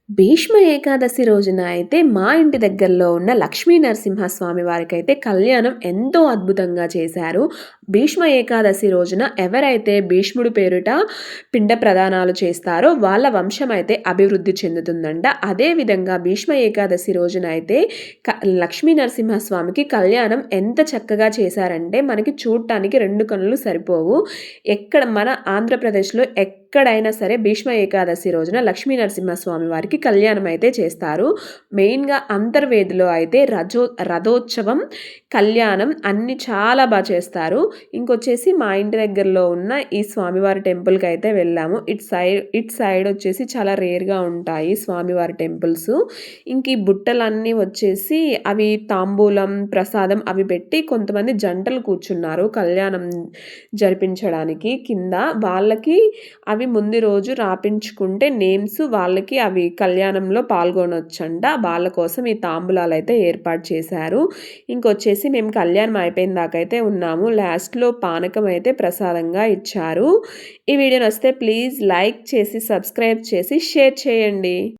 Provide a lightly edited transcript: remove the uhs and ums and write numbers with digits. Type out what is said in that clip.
భీష్మ ఏకాదశి రోజున అయితే మా ఇంటి దగ్గరలో ఉన్న లక్ష్మీ నరసింహస్వామి వారికైతే కళ్యాణం ఎంతో అద్భుతంగా చేశారు. భీష్మ ఏకాదశి రోజున ఎవరైతే భీష్ముడి పేరిట పిండ ప్రదానాలు చేస్తారో వాళ్ళ వంశం అయితే అభివృద్ధి చెందుతుందంట. అదేవిధంగా భీష్మ ఏకాదశి రోజున అయితే లక్ష్మీ నరసింహస్వామికి కళ్యాణం ఎంత చక్కగా చేశారంటే మనకి చూడటానికి 2 కన్నులు సరిపోవు. ఎక్కడ మన ఆంధ్రప్రదేశ్‌లో ఎక్కడైనా సరే భీష్మ ఏకాదశి రోజున లక్ష్మీ నరసింహస్వామి వారికి కళ్యాణం అయితే చేస్తారు. మెయిన్‌గా అంతర్వేదిలో అయితే రథోత్సవం, కళ్యాణం అన్నీ చాలా చేస్తారు. ఇంకొచ్చేసి మా ఇంటి దగ్గరలో ఉన్న ఈ స్వామివారి టెంపుల్‌కైతే వెళ్ళాము. ఇటు సైడ్ వచ్చేసి చాలా రేర్‌గా ఉంటాయి స్వామివారి టెంపుల్స్. ఇంక ఈ బుట్టలన్నీ వచ్చేసి అవి తాంబూలం, ప్రసాదం అవి పెట్టి కొంతమంది జంటలు కూర్చున్నారు కళ్యాణం జరిపించడానికి కింద. వాళ్ళకి అవి ముందు రోజు రాపించుకుంటే నేమ్స్ వాళ్ళకి అవి కళ్యాణంలో పాల్గొనొచ్చంట. వాళ్ళ కోసం ఈ తాంబూలాలైతే ఏర్పాటు చేశారు. ఇంకొచ్చేసి మేము కళ్యాణం అయిపోయిన దాకైతే ఉన్నాము. లాస్ట్‌లో పానకం అయితే ప్రసాదంగా ఇచ్చారు. ఈ వీడియో నచ్చితే ప్లీజ్ లైక్ చేసి, సబ్స్క్రైబ్ చేసి, షేర్ చేయండి.